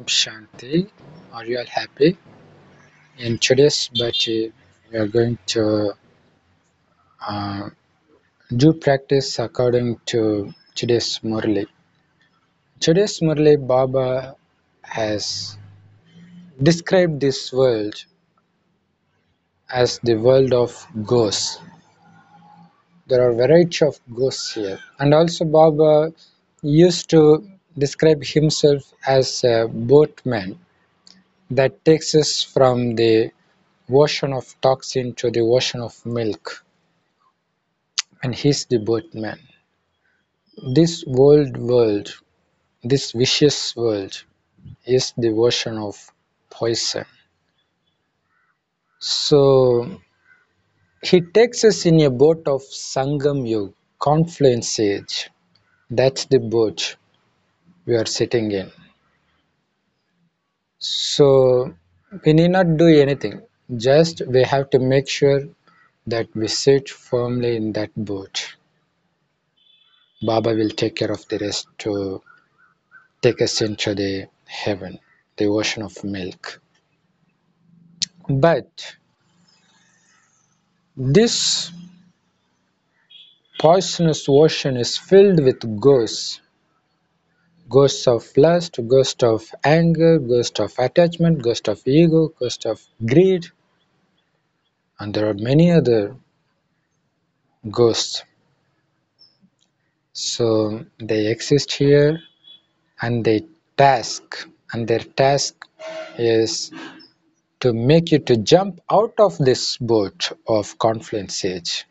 Shanti. Are you all happy? In today's Bhatti, we are going to uh, do practice according to today's Murli. Today's Murli, Baba has described this world as the world of ghosts. There are variety of ghosts here, and also Baba used to describe himself as a boatman that takes us from the ocean of toxin to the ocean of milk, and he's the boatman. This world, this vicious world, is the ocean of poison. So he takes us in a boat of sangamyug, confluence age. That's the boat we are sitting in. So we need not do anything. Just we have to make sure that we sit firmly in that boat. Baba will take care of the rest to take us into the heaven, the ocean of milk. But this poisonous ocean is filled with ghosts. Ghosts of lust, ghosts of anger, ghosts of attachment, ghosts of ego, ghosts of greed, and there are many other ghosts. So they exist here, and their task is to make you to jump out of this boat of confluence age.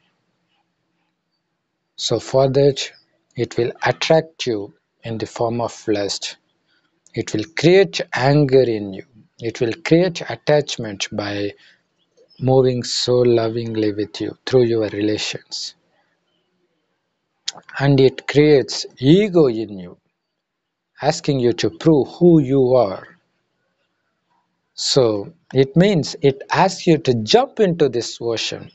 So for that, it will attract you in the form of lust. It will create anger in you. It will create attachment by moving so lovingly with you through your relations. And it creates ego in you, asking you to prove who you are. So it means it asks you to jump into this ocean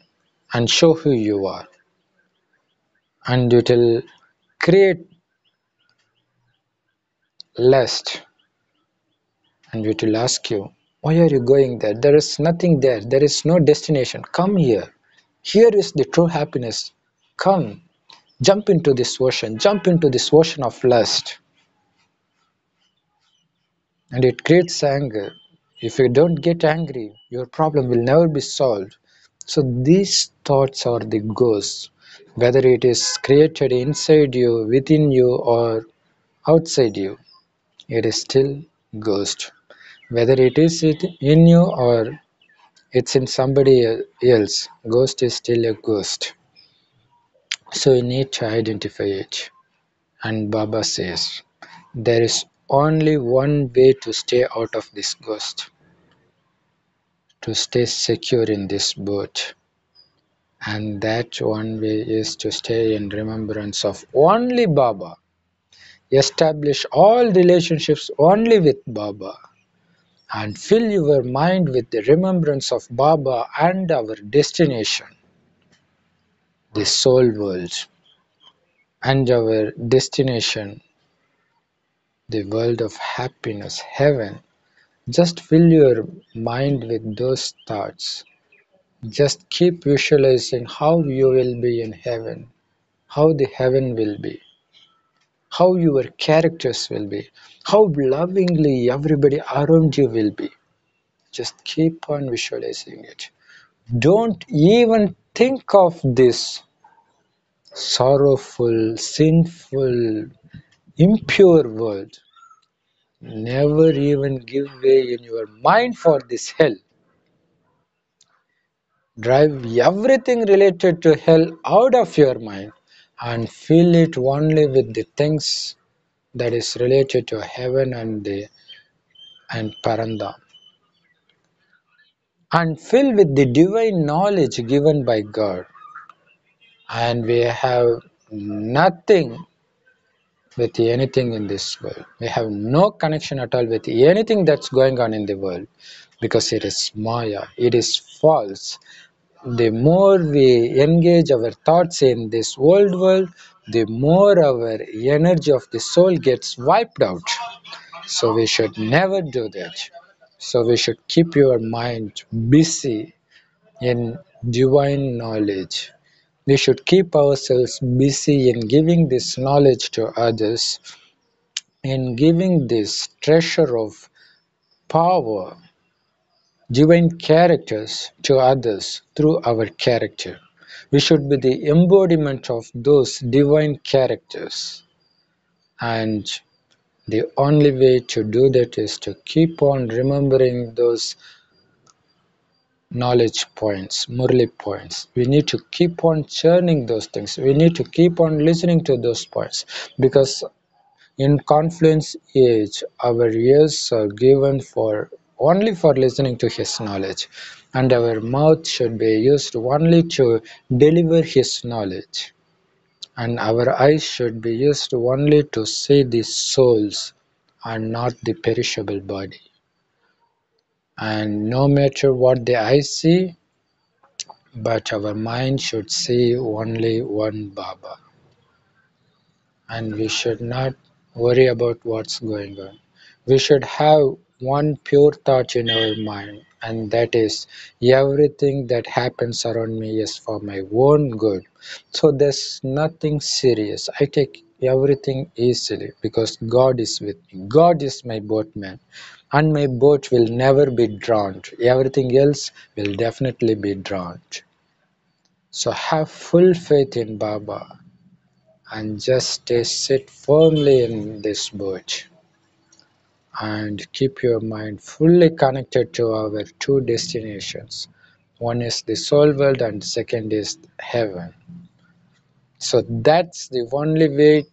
and show who you are. And it will create lust, and it will ask you, why are you going there? There is nothing there. There is no destination. Come here. Here is the true happiness. Come. Jump into this ocean. Jump into this ocean of lust. And it creates anger. If you don't get angry, your problem will never be solved. So these thoughts are the ghosts. Whether it is created inside you, within you, or outside you, it is still ghost. Whether it is in you or it's in somebody else, ghost is still a ghost. So you need to identify it. And Baba says, there is only one way to stay out of this ghost, to stay secure in this boat. And that one way is to stay in remembrance of only Baba. Establish all relationships only with Baba. And fill your mind with the remembrance of Baba and our destination, the soul world, and our destination, the world of happiness, heaven. Just fill your mind with those thoughts. Just keep visualizing how you will be in heaven, how the heaven will be, how your characters will be, how lovingly everybody around you will be. Just keep on visualizing it. Don't even think of this sorrowful, sinful, impure world. Never even give way in your mind for this hell. Drive everything related to hell out of your mind and fill it only with the things that is related to heaven and Parandam. And fill with the divine knowledge given by God. And we have nothing with anything in this world. We have no connection at all with anything that's going on in the world because it is Maya, it is false. The more we engage our thoughts in this old world, the more our energy of the soul gets wiped out. So we should never do that. So we should keep your mind busy in divine knowledge. We should keep ourselves busy in giving this knowledge to others, in giving this treasure of power, divine characters to others through our character. We should be the embodiment of those divine characters. And the only way to do that is to keep on remembering those knowledge points, Murli points. We need to keep on churning those things. We need to keep on listening to those points, because in confluence age, our ears are given for only for listening to his knowledge, and our mouth should be used only to deliver his knowledge, and our eyes should be used only to see the souls and not the perishable body. And no matter what the eyes see, but our mind should see only one Baba, and we should not worry about what's going on. We should have one pure thought in our mind, and that is, everything that happens around me is for my own good. So there's nothing serious. I take everything easily because God is with me. God is my boatman, and my boat will never be drowned. Everything else will definitely be drowned. So have full faith in Baba and just sit firmly in this boat and keep your mind fully connected to our two destinations. One is the soul world and second is heaven. So that's the only way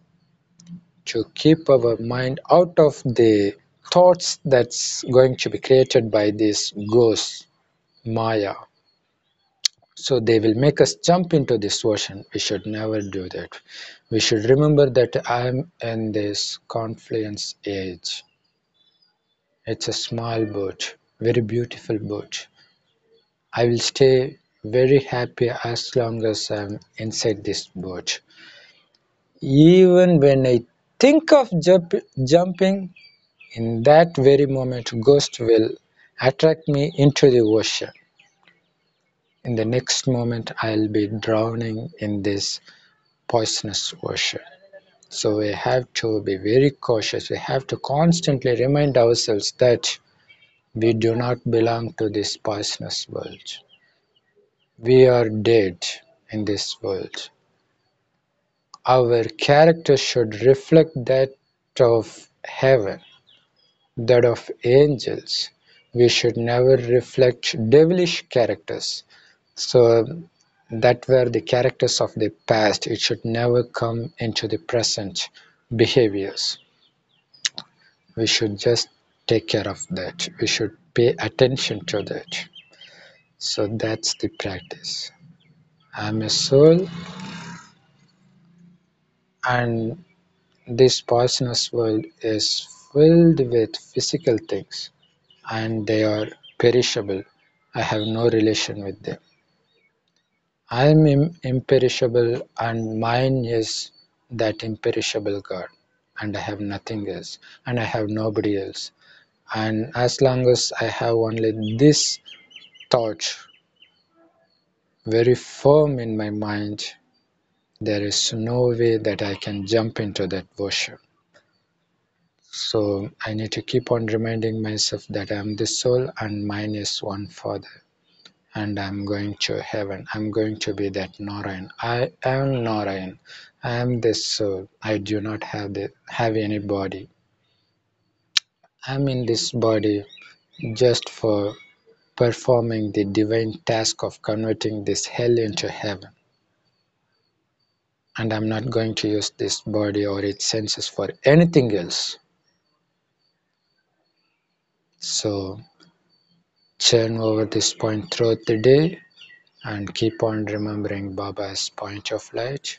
to keep our mind out of the thoughts that's going to be created by this ghost Maya. So they will make us jump into this ocean. We should never do that. We should remember that I'm in this confluence age. It's a small boat, very beautiful boat. I will stay very happy as long as I'm inside this boat. Even when I think of jumping, in that very moment, ghost will attract me into the ocean. In the next moment, I'll be drowning in this poisonous ocean. So we have to be very cautious. We have to constantly remind ourselves that we do not belong to this poisonous world. We are dead in this world. Our character should reflect that of heaven, that of angels. We should never reflect devilish characters. So that were the characters of the past. It should never come into the present behaviors. We should just take care of that. We should pay attention to that. So that's the practice. I'm a soul, and this poisonous world is filled with physical things, and they are perishable. I have no relation with them. I am imperishable, and mine is that imperishable God, and I have nothing else, and I have nobody else. And as long as I have only this thought very firm in my mind, there is no way that I can jump into that ocean. So I need to keep on reminding myself that I am the soul and mine is one Father, and I'm going to heaven. I'm going to be that Narayan. I am Narayan. I am this soul. I do not have any body. I'm in this body just for performing the divine task of converting this hell into heaven. And I'm not going to use this body or its senses for anything else. So churn over this point throughout the day and keep on remembering Baba as point of light,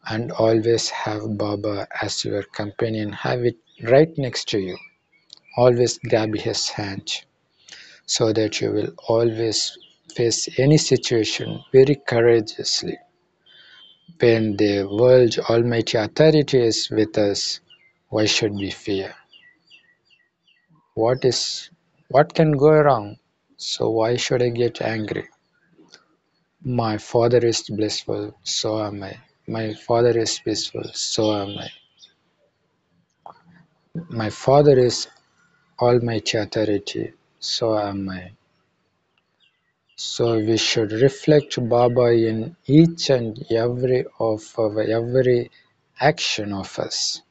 and always have Baba as your companion. Have it right next to you. Always grab his hand so that you will always face any situation very courageously. When the world Almighty Authority is with us, why should we fear? What is what can go wrong? So why should I get angry? My father is blissful, so am I. My father is peaceful, so am I. My father is almighty authority, so am I. So we should reflect Baba in each and every action of us.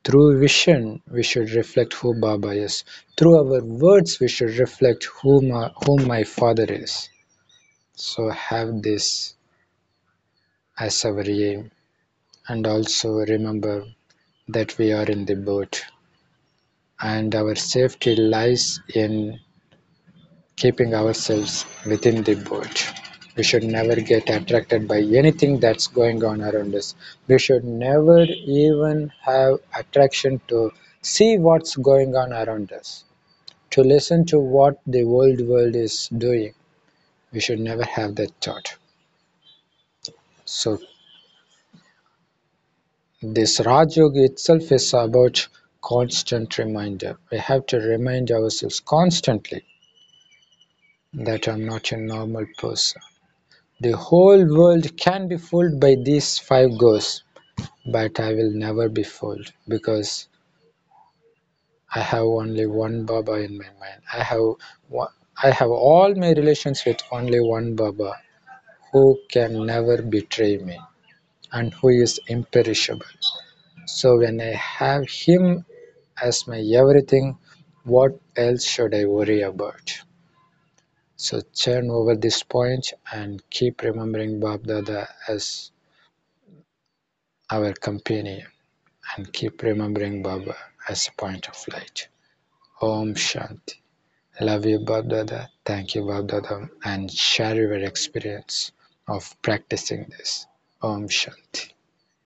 Through vision, we should reflect who Baba is. Through our words, we should reflect whom my father is. So have this as our aim, and also remember that we are in the boat, and our safety lies in keeping ourselves within the boat. We should never get attracted by anything that's going on around us. We should never even have attraction to see what's going on around us, to listen to what the old world is doing. We should never have that thought. So this Rajayogi itself is about constant reminder. We have to remind ourselves constantly that I'm not a normal person. The whole world can be fooled by these five ghosts, but I will never be fooled because I have only one Baba in my mind. I have all my relations with only one Baba who can never betray me and who is imperishable. So when I have him as my everything, what else should I worry about? So churn over this point and keep remembering Bab Dada as our companion, and keep remembering Baba as a point of light. Om Shanti. Love you, Bab Dada. Thank you, Bab Dada, and share your experience of practicing this. Om Shanti.